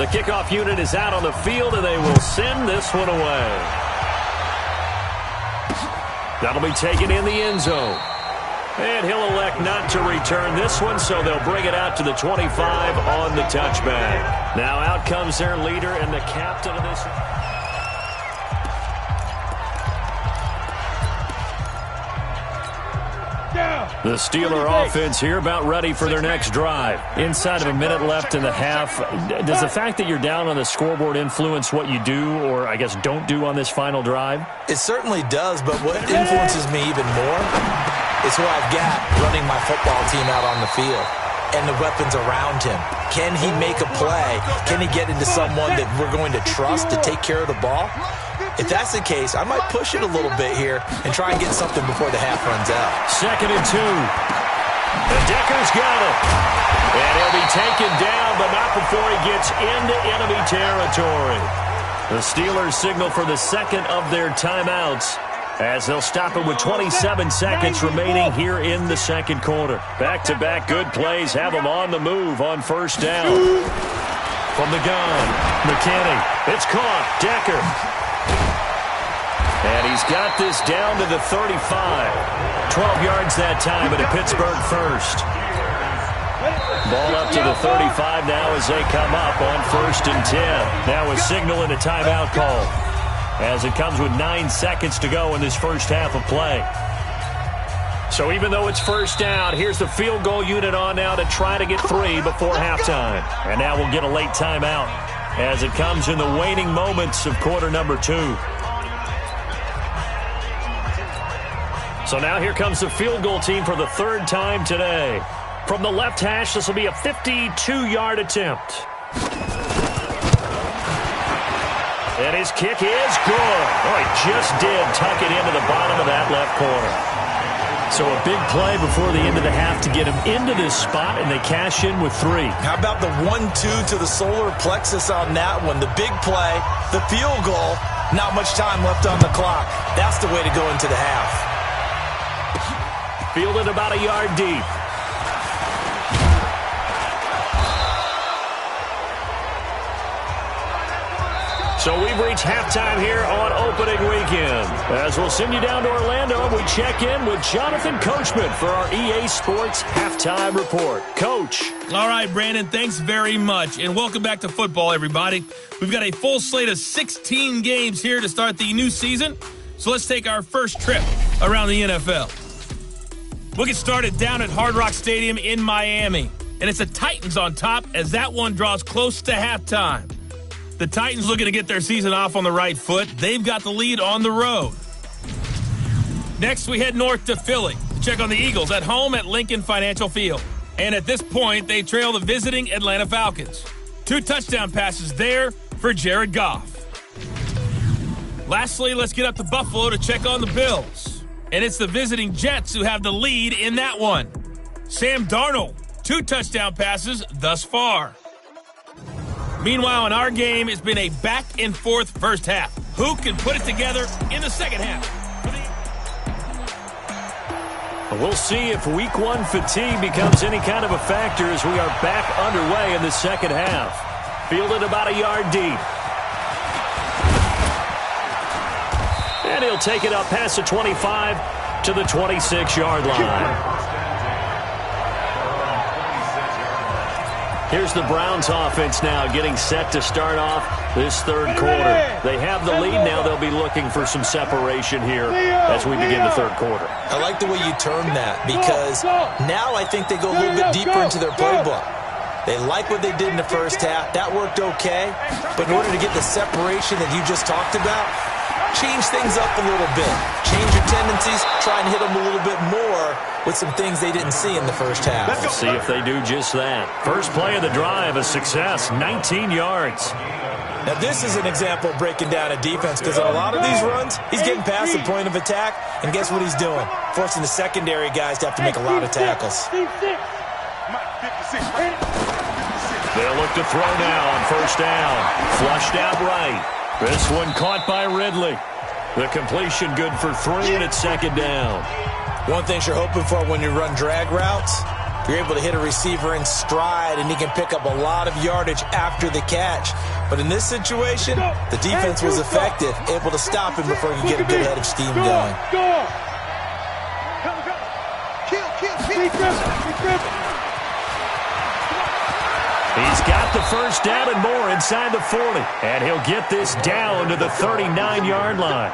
The kickoff unit is out on the field, and they will send this one away. That'll be taken in the end zone. And he'll elect not to return this one, so they'll bring it out to the 25 on the touchback. Now out comes their leader and the captain of this. The Steeler offense here about ready for their next drive. Inside of a minute left in the half, does the fact that you're down on the scoreboard influence what you do or, I guess, don't do on this final drive? It certainly does, but what influences me even more is who I've got running my football team out on the field and the weapons around him. Can he make a play? Can he get into someone that we're going to trust to take care of the ball? If that's the case, I might push it a little bit here and try and get something before the half runs out. 2nd and 2. And Decker's got it. And he'll be taken down, but not before he gets into enemy territory. The Steelers signal for the second of their timeouts as they'll stop it with 27 seconds remaining here in the second quarter. Back-to-back good plays have them on the move on first down. From the gun, McKinney. It's caught. Decker. And he's got this down to the 35. 12 yards that time, and a Pittsburgh first. Ball up to the 35 now as they come up on 1st and 10. Now a signal and a timeout call as it comes with 9 seconds to go in this first half of play. So even though it's first down, here's the field goal unit on now to try to get 3 before halftime. And now we'll get a late timeout as it comes in the waning moments of quarter number 2. So now here comes the field goal team for the 3rd time today. From the left hash, this will be a 52-yard attempt. And his kick is good. Oh, he just did tuck it into the bottom of that left corner. So a big play before the end of the half to get him into this spot, and they cash in with 3. How about the 1-2 to the solar plexus on that one? The big play, the field goal, not much time left on the clock. That's the way to go into the half. Fielded about a yard deep. So we've reached halftime here on opening weekend. As we'll send you down to Orlando, we check in with Jonathan Coachman for our EA Sports Halftime Report. Coach. All right, Brandon, thanks very much. And welcome back to football, everybody. We've got a full slate of 16 games here to start the new season. So let's take our first trip around the NFL. We'll get started down at Hard Rock Stadium in Miami. And it's the Titans on top as that one draws close to halftime. The Titans looking to get their season off on the right foot. They've got the lead on the road. Next, we head north to Philly to check on the Eagles at home at Lincoln Financial Field. And at this point, they trail the visiting Atlanta Falcons. 2 touchdown passes there for Jared Goff. Lastly, let's get up to Buffalo to check on the Bills. And it's the visiting Jets who have the lead in that one. Sam Darnold, 2 touchdown passes thus far. Meanwhile, in our game, it's been a back-and-forth first half. Who can put it together in the second half? We'll see if week 1 fatigue becomes any kind of a factor as we are back underway in the second half. Fielded about a yard deep. And he'll take it up past the 25 to the 26-yard line. Here's the Browns offense now getting set to start off this third quarter. They have the lead now. They'll be looking for some separation here as we begin the third quarter. I like the way you term that because now I think they go a little bit deeper into their playbook. They like what they did in the first half. That worked okay. But in order to get the separation that you just talked about, change things up a little bit. Change your tendencies. Try and hit them a little bit more with some things they didn't see in the first half. Let's see if they do just that. First play of the drive, a success, 19 yards. Now this is an example of breaking down a defense because on a lot of these runs, he's getting past the point of attack, and guess what he's doing? Forcing the secondary guys to have to make a lot of tackles. They'll look to throw now on first down. Flushed out right. This one caught by Ridley. The completion good for 3, and it's second down. One thing you're hoping for when you run drag routes You're able to hit a receiver in stride, and he can pick up a lot of yardage after the catch. But in this situation, the defense was effective, able to stop him before he could get a good head of steam going. He's got the first down and more inside the 40. And he'll get this down to the 39-yard line.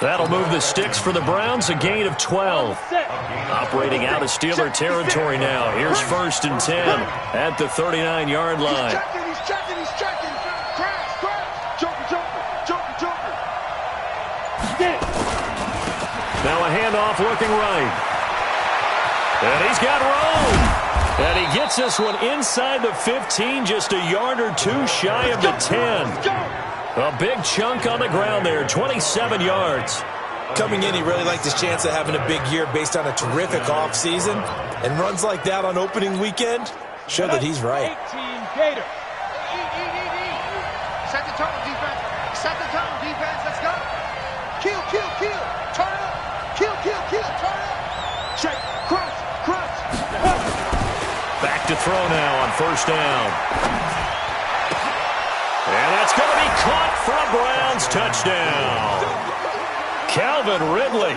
That'll move the sticks for the Browns, a gain of 12. Operating out of Steeler territory now. Here's 1st and 10 at the 39-yard line. He's checking. Crash. Joker. Now a handoff looking right. And he's got room. And he gets this one inside the 15, just a yard or two shy of the 10. A big chunk on the ground there, 27 yards. Coming in, he really liked his chance of having a big year based on a terrific offseason. And runs like that on opening weekend show that he's right. 18 Gator. Set the tone, defense. Let's go. Kill. Turn it up. Kill. Turn it up. Check. Cross. Back to throw now on 1st down. And that's going to be caught for a Browns touchdown. Calvin Ridley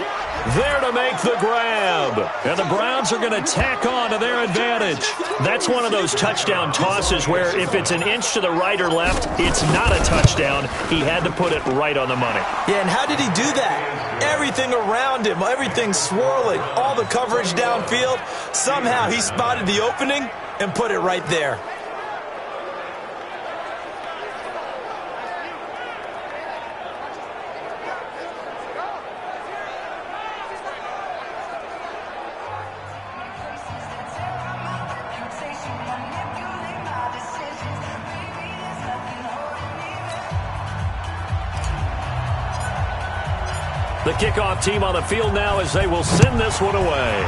there to make the grab. And the Browns are going to tack on to their advantage. That's one of those touchdown tosses where if it's an inch to the right or left, it's not a touchdown. He had to put it right on the money. Yeah, and how did he do that? Everything around him, everything swirling, all the coverage downfield. Somehow he spotted the opening and put it right there. The kickoff team on the field now as they will send this one away.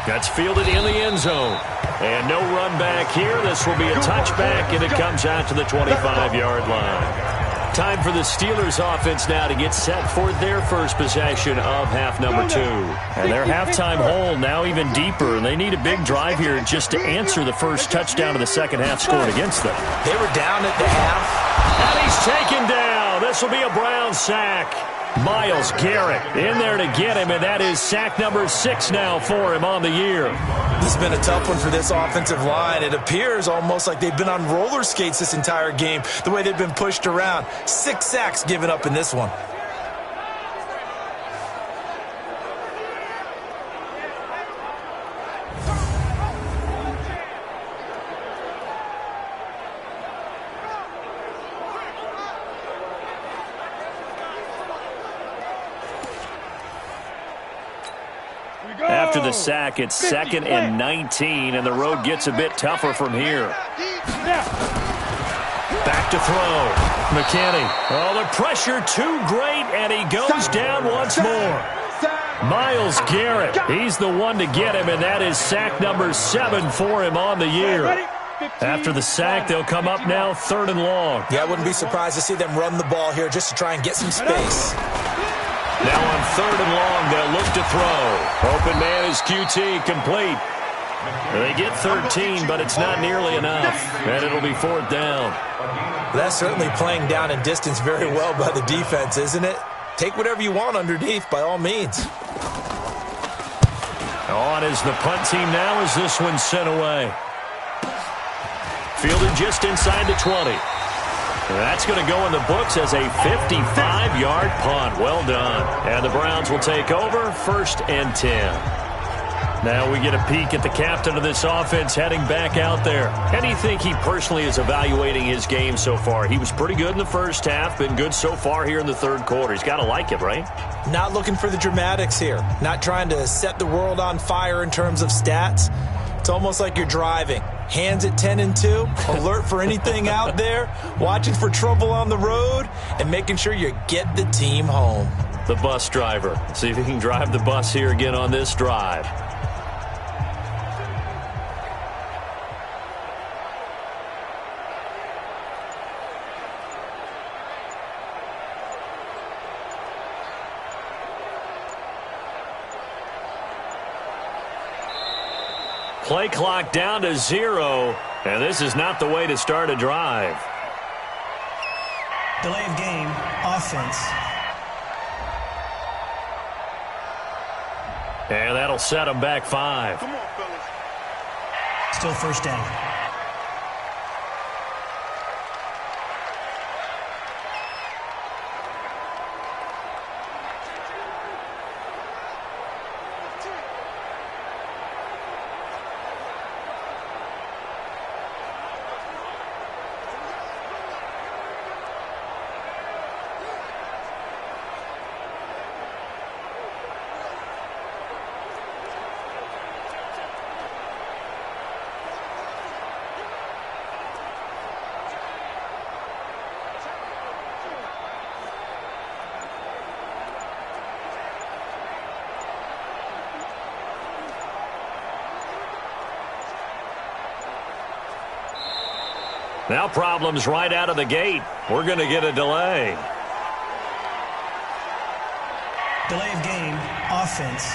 That's fielded in the end zone. And no run back here. This will be a touchback, and it comes out to the 25-yard line. Time for the Steelers offense now to get set for their first possession of half number 2. And their halftime hole now even deeper, and they need a big drive here just to answer the first touchdown of the second half scored against them. They were down at the half. And he's taken down. This will be a Brown sack. Myles Garrett in there to get him, and that is sack number 6 now for him on the year. This has been a tough one for this offensive line. It appears almost like they've been on roller skates this entire game, the way they've been pushed around. 6 sacks given up in this one. After the sack, it's 2nd and 19, and the road gets a bit tougher from here. Back to throw. McKinney. Oh, the pressure too great, and he goes down once more. Myles Garrett, he's the one to get him, and that is sack number 7 for him on the year. After the sack, they'll come up now 3rd and long. Yeah, I wouldn't be surprised to see them run the ball here just to try and get some space. Now on 3rd and long, they'll look to throw. Open man is QT, complete. They get 13, but it's not nearly enough, and it'll be 4th down. That's certainly playing down in distance very well by the defense, isn't it? Take whatever you want underneath, by all means. On is the punt team now as this one's sent away. Fielded just inside the 20. That's going to go in the books as a 55-yard punt. Well done. And the Browns will take over 1st and 10. Now we get a peek at the captain of this offense heading back out there. How do you think he personally is evaluating his game so far? He was pretty good in the first half, been good so far here in the 3rd quarter. He's got to like it, right? Not looking for the dramatics here. Not trying to set the world on fire in terms of stats. It's almost like you're driving. Hands at 10 and 2, alert for anything out there, watching for trouble on the road, and making sure you get the team home. The bus driver. See if he can drive the bus here again on this drive. Play clock down to 0, and this is not the way to start a drive. Delay of game, offense. And that'll set them back 5. Come on, fellas. Still first down. Now problems right out of the gate. We're going to get a delay. Delay of game, offense.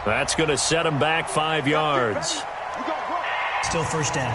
That's going to set him back 5 yards. Still first down.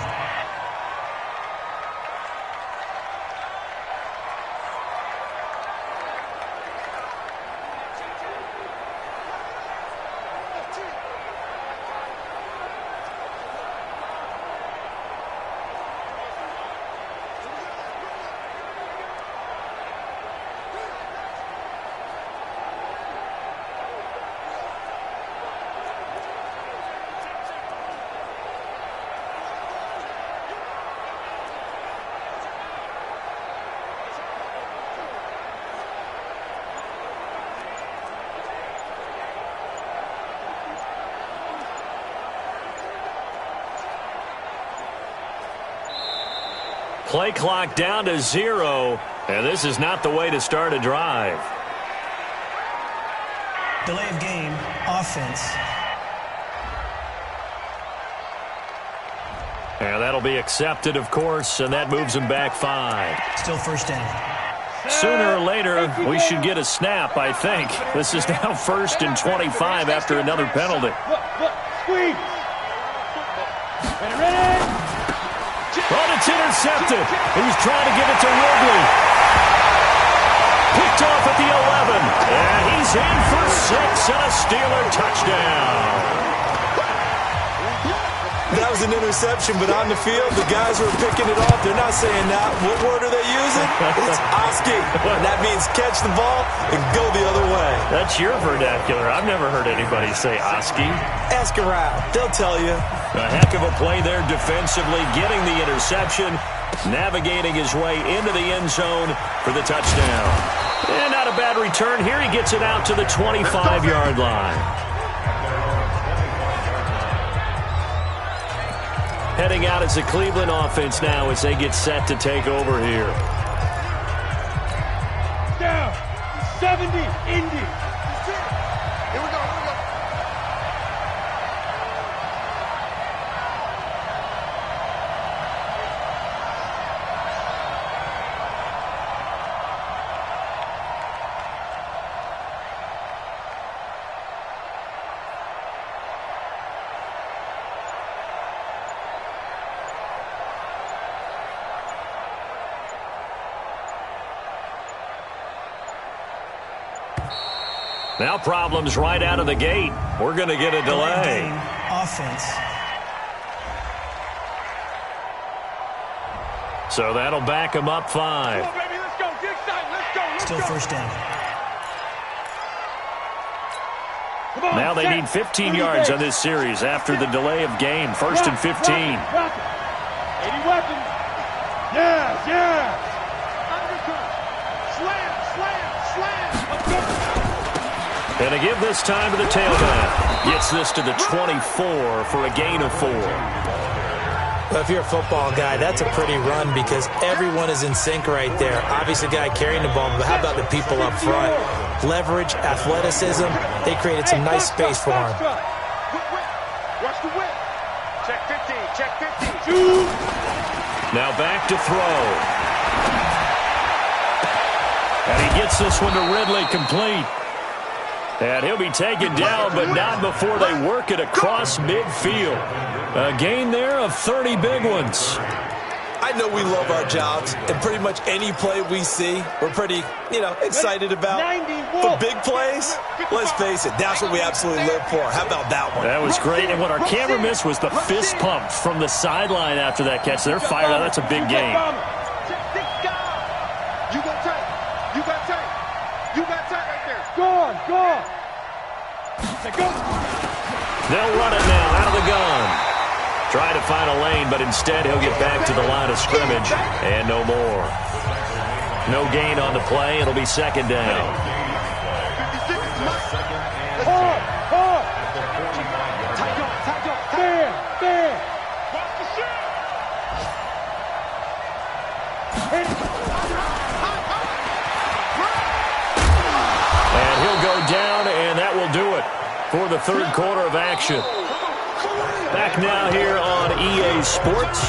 Play clock down to 0, and this is not the way to start a drive. Delay of game, offense. And that'll be accepted, of course, and that moves him back 5. Still first down. Sooner or later, we should get a snap, I think. This is now 1st and 25 after another penalty. Look, squeeze. Ready? But it's intercepted. He was trying to give it to Ridley. Picked off at the 11. And he's in for 6 and a Steeler touchdown. That was an interception, but on the field, the guys who are picking it off, they're not saying that. What word are they using? It's Oski. And that means catch the ball and go the other way. That's your vernacular. I've never heard anybody say Oski. Ask around. They'll tell you. A heck of a play there defensively, getting the interception, navigating his way into the end zone for the touchdown. And not a bad return here. He gets it out to the 25-yard line. Heading out as the Cleveland offense now as they get set to take over here. Down. 70. Indy. Here we go. Now problems right out of the gate. We're going to get a delay. Offense. So that'll back him up 5. Come on, baby, let's go. Get excited. Let's go. Still first down. Come on, Now they need 15 yards on this series after the delay of game. 1st and 15. 80 weapons. Yes. Undercut. Slam. Let's go. And to give this time to the tailback. Gets this to the 24 for a gain of 4. Well, if you're a football guy, that's a pretty run because everyone is in sync right there. Obviously, the guy carrying the ball, but how about the people up front? Leverage, athleticism, they created some nice space for him. Watch the whip. Check 15. Now back to throw. And he gets this one to Ridley complete. And he'll be taken down, but not before they work it across midfield. A gain there of 30 big ones. I know we love our jobs, and pretty much any play we see, we're pretty, excited about. But big plays, let's face it, that's what we absolutely live for. How about that one? That was great, and what our camera missed was the fist pump from the sideline after that catch. They're fired out. That's a big game. You got tight. You got tight. You got tight right there. Go on. They'll run it now out of the gun. Try to find a lane, but instead he'll get back to the line of scrimmage, and no more. No gain on the play. It'll be second down. And he'll go down, and that will do it for the third quarter of action. Back now here on EA Sports.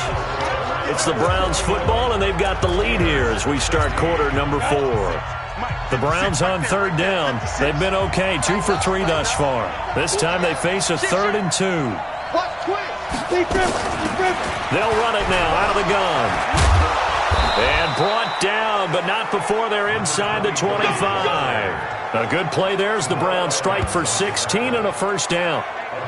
It's the Browns football, and they've got the lead here as we start quarter number 4. The Browns on third down. They've been okay, 2 for 3 thus far. This time they face a 3rd and 2. They'll run it now out of the gun. And brought down, but not before they're inside the 25. A good play there as the Browns strike for 16 and a first down.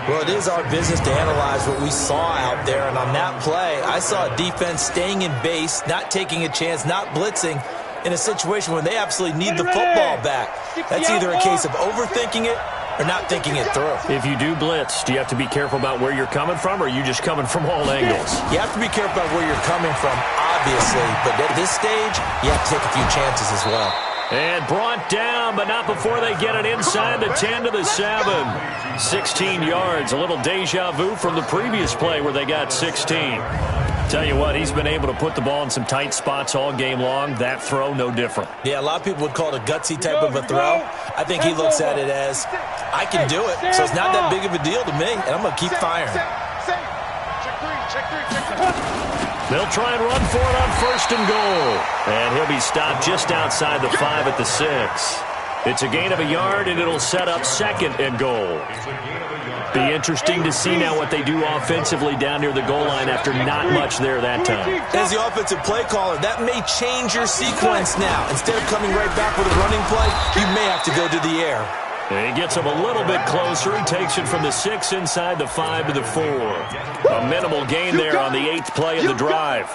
Well, it is our business to analyze what we saw out there, and on that play, I saw a defense staying in base, not taking a chance, not blitzing in a situation where they absolutely need the football back. That's either a case of overthinking it or not thinking it through. If you do blitz, do you have to be careful about where you're coming from, or are you just coming from all angles? You have to be careful about where you're coming from, obviously, but at this stage, you have to take a few chances as well. And brought down, but not before they get it inside the 10 to the 7. 16 yards, a little deja vu from the previous play where they got 16. Tell you what, he's been able to put the ball in some tight spots all game long. That throw, no different. Yeah, a lot of people would call it a gutsy type of a throw. I think he looks at it as, I can do it, so it's not that big of a deal to me, and I'm going to keep firing. They'll try and run for it on 1st and goal. And he'll be stopped just outside the 5 at the 6. It's a gain of a yard, and it'll set up 2nd and goal. Be interesting to see now what they do offensively down near the goal line after not much there that time. As the offensive play caller, that may change your sequence now. Instead of coming right back with a running play, you may have to go to the air. And he gets him a little bit closer. He takes it from the 6 inside the 5 to the 4. A minimal gain there on the 8th play of the drive.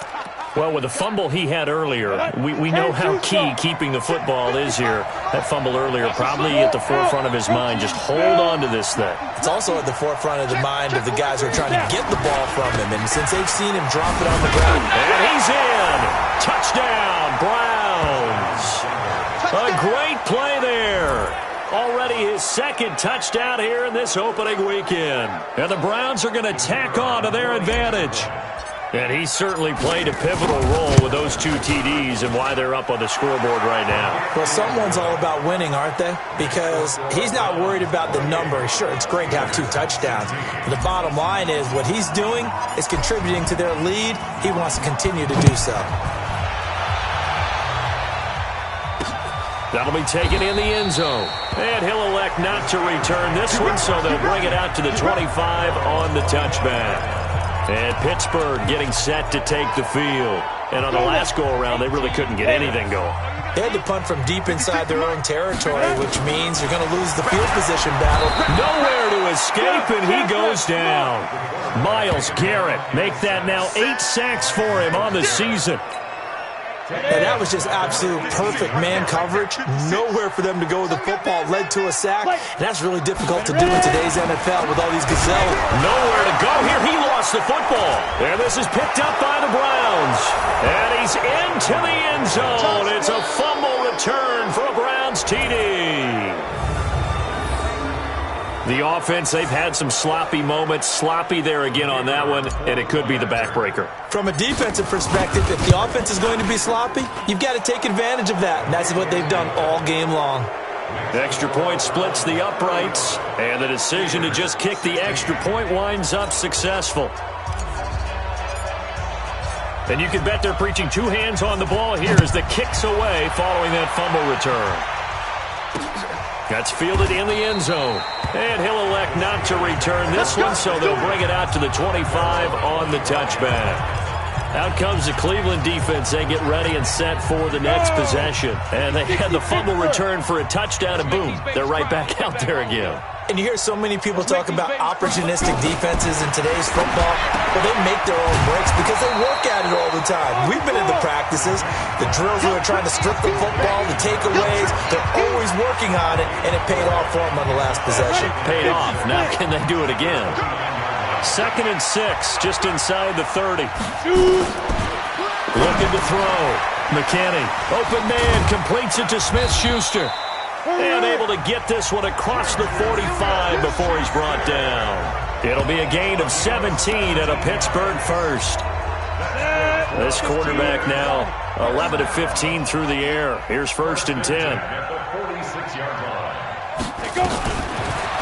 Well, with the fumble he had earlier, we know how key keeping the football is here. That fumble earlier probably at the forefront of his mind. Just hold on to this thing. It's also at the forefront of the mind of the guys who are trying to get the ball from him. And since they've seen him drop it on the ground. And he's in. Touchdown, Browns. A great play there. Already his 2nd touchdown here in this opening weekend. And the Browns are going to tack on to their advantage. And he certainly played a pivotal role with those 2 TDs and why they're up on the scoreboard right now. Well, someone's all about winning, aren't they? Because he's not worried about the number. Sure, it's great to have 2 touchdowns. But the bottom line is what he's doing is contributing to their lead. He wants to continue to do so. That'll be taken in the end zone. And he'll elect not to return this one, so they'll bring it out to the 25 on the touchback. And Pittsburgh getting set to take the field. And on the last go-around, they really couldn't get anything going. They had to punt from deep inside their own territory, which means you're going to lose the field position battle. Nowhere to escape, and he goes down. Myles Garrett make that now 8 sacks for him on the season. And that was just absolute perfect man coverage. Nowhere for them to go with the football. Led to a sack. And that's really difficult to do in today's NFL with all these gazelles. Nowhere to go here. He lost the football. And this is picked up by the Browns. And he's into the end zone. It's a fumble return for a Browns TD. The offense, they've had some sloppy moments. Sloppy there again on that one, and it could be the backbreaker. From a defensive perspective, if the offense is going to be sloppy, you've got to take advantage of that, and that's what they've done all game long. The extra point splits the uprights, and the decision to just kick the extra point winds up successful. And you can bet they're preaching 2 hands on the ball here as the kick's away following that fumble return. That's fielded in the end zone. And he'll elect not to return this one, so they'll bring it out to the 25 on the touchback. Out comes the Cleveland defense. They get ready and set for the next possession. And they had the fumble return for a touchdown, and boom, they're right back out there again. And you hear so many people talk about opportunistic defenses in today's football. Well, they make their own breaks because they work at it all the time. We've been in the practices, the drills where they're trying to strip the football, the takeaways. They're always working on it, and it paid off for them on the last possession. Paid off. Now can they do it again? 2nd and 6, just inside the 30. Looking to throw. McKinney, open man, completes it to Smith-Schuster. And able to get this one across the 45 before he's brought down. It'll be a gain of 17 and a Pittsburgh first. This quarterback now 11 of 15 through the air. Here's 1st and 10.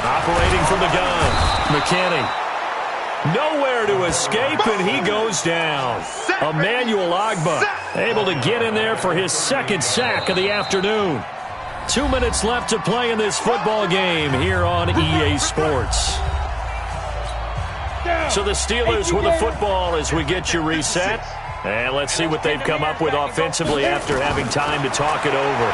Operating from the gun, McKinney. Nowhere to escape, and he goes down. Emmanuel Ogbah able to get in there for his 2nd sack of the afternoon. 2 minutes left to play in this football game here on EA Sports. So the Steelers with the football as we get you reset. And let's see what they've come up with offensively after having time to talk it over.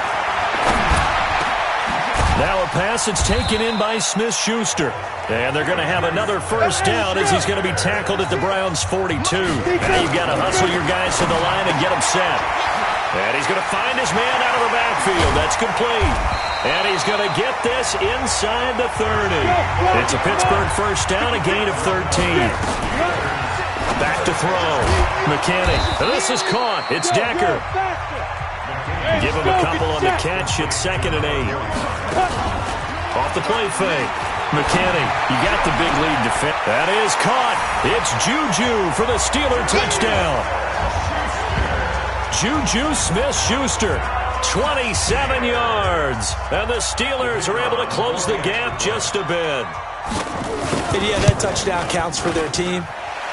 Now a pass that's taken in by Smith-Schuster. And they're going to have another 1st down as he's going to be tackled at the Browns' 42. Now you've got to hustle your guys to the line and get them set. And he's going to find his man out of the backfield. That's complete. And he's going to get this inside the 30. It's a Pittsburgh 1st down, a gain of 13. Back to throw. McKinney. This is caught. It's Decker. Give him a couple on the catch. It's 2nd and 8. Off the play fake. McKinney, you got the big lead defense. That is caught. It's Juju for the Steeler touchdown. Juju Smith-Schuster, 27 yards. And the Steelers are able to close the gap just a bit. And yeah, that touchdown counts for their team.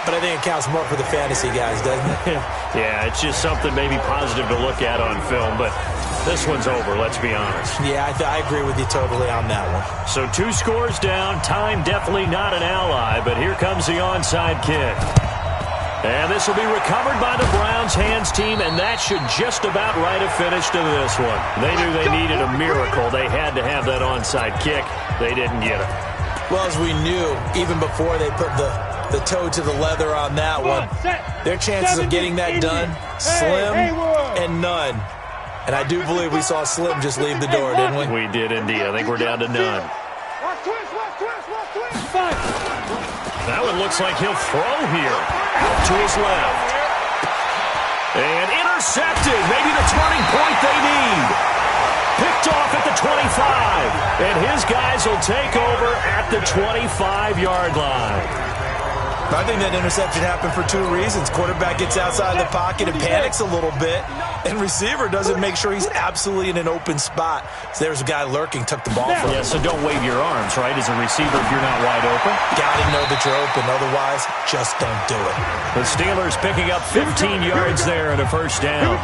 But I think it counts more for the fantasy guys, doesn't it? Yeah, it's just something maybe positive to look at on film, but this one's over, let's be honest. Yeah, I agree with you totally on that one. So 2 scores down, time definitely not an ally, but here comes the onside kick. And this will be recovered by the Browns hands team, and that should just about write a finish to this one. They knew they needed a miracle. They had to have that onside kick. They didn't get it. Well, as we knew, even before they put the toe to the leather on that one, their chances of getting that done, slim and none. And I do believe we saw Slim just leave the door, didn't we? We did indeed. I think we're down to none. That one looks like he'll throw here. Out to his left. And intercepted. Maybe the turning point they need. Picked off at the 25. And his guys will take over at the 25-yard line. I think that interception happened for 2 reasons. Quarterback gets outside the pocket and panics a little bit, and receiver doesn't make sure he's absolutely in an open spot. So there's a guy lurking, took the ball from him. Yeah, so don't wave your arms, right, as a receiver if you're not wide open. Got to know that you're open. Otherwise, just don't do it. The Steelers picking up 15 yards there and a 1st down.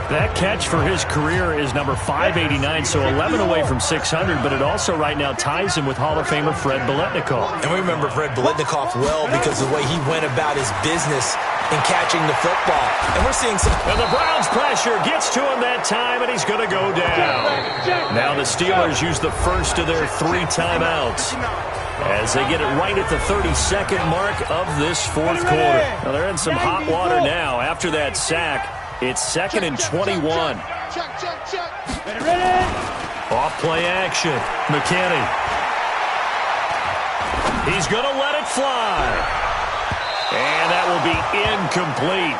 That catch for his career is number 589, so 11 away from 600, but it also right now ties him with Hall of Famer Fred Biletnikoff. And we remember Fred Biletnikoff well because of the way he went about his business in catching the football. And we're seeing some... And the Browns pressure gets to him that time, and he's going to go down. Now the Steelers use the first of their 3 timeouts as they get it right at the 32nd mark of this 4th quarter. Now they're in some hot water now after that sack. It's 2nd and 21. Off play action. McKinney. He's going to let it fly. And that will be incomplete.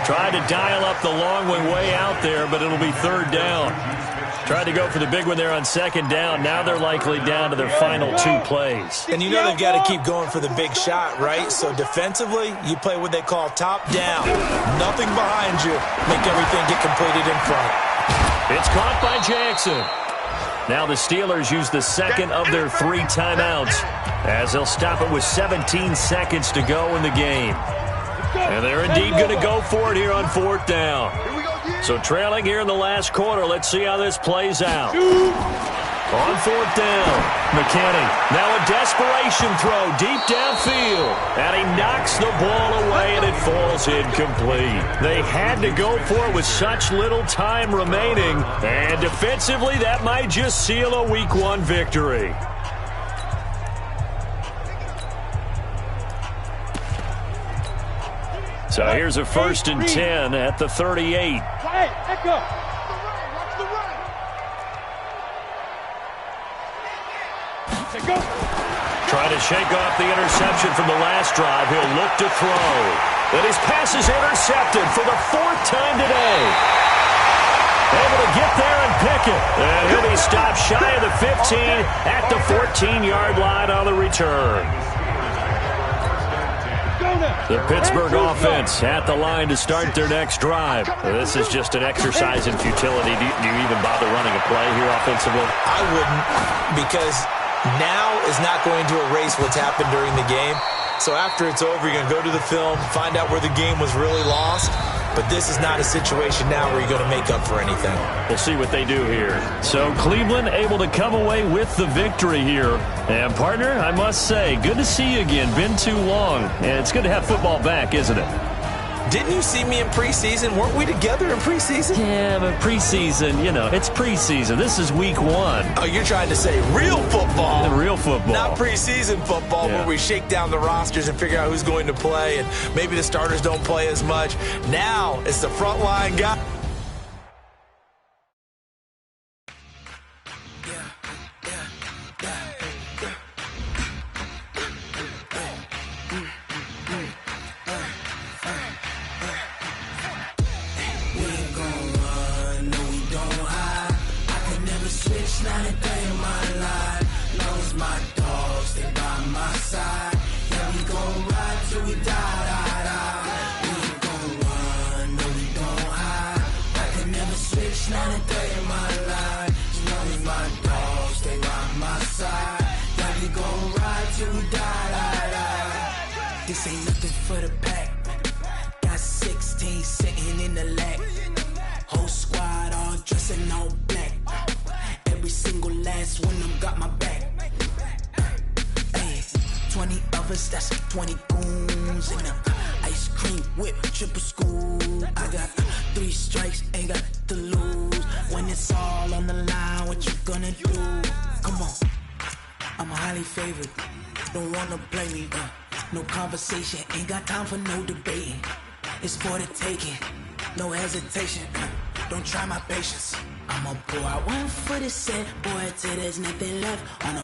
Tried to dial up the long one way out there, but it'll be 3rd down. Tried to go for the big one there on 2nd down. Now they're likely down to their final 2 plays. And you know they've got to keep going for the big shot, right? So defensively, you play what they call top down. Nothing behind you. Make everything get completed in front. It's caught by Jackson. Now the Steelers use the 2nd of their 3 timeouts as they'll stop it with 17 seconds to go in the game. And they're indeed going to go for it here on 4th down. So trailing here in the last quarter, let's see how this plays out. On 4th down, McKinney. Now a desperation throw deep downfield. And he knocks the ball away, and it falls incomplete. They had to go for it with such little time remaining. And defensively, that might just seal a Week 1 victory. So here's a 1st and 10 at the 38. Trying to shake off the interception from the last drive. He'll look to throw. And his pass is intercepted for the 4th time today. Able to get there and pick it. And he'll be stopped shy of the 15 at the 14-yard line on the return. The Pittsburgh offense at the line to start their next drive. This is just an exercise in futility. Do you even bother running a play here offensively? I wouldn't, because now is not going to erase what's happened during the game. So after it's over, you're going to go to the film, find out where the game was really lost. But this is not a situation now where you're going to make up for anything. We'll see what they do here. So Cleveland able to come away with the victory here. And, partner, I must say, good to see you again. Been too long. And it's good to have football back, isn't it? Didn't you see me in preseason? Weren't we together in preseason? Yeah, but preseason, it's preseason. This is Week 1. Oh, you're trying to say real football. Real football. Not preseason football, where we shake down the rosters and figure out who's going to play, and maybe the starters don't play as much. Now it's the frontline guy. This ain't nothing for the pack. Got 16 sitting in the lap. Whole squad all dressed in all black. Every single last one of them got my back. Hey, 20 of us, that's 20 goons. And ice cream whip, triple school. I got 3 strikes, ain't got to lose. When it's all on the line, what you gonna do? Come on, I'm highly favored. Don't wanna play me, no conversation, ain't got time for no debating. It's for the taking, no hesitation. Don't try my patience. I'ma pull out one for the set, boy, till there's nothing left on a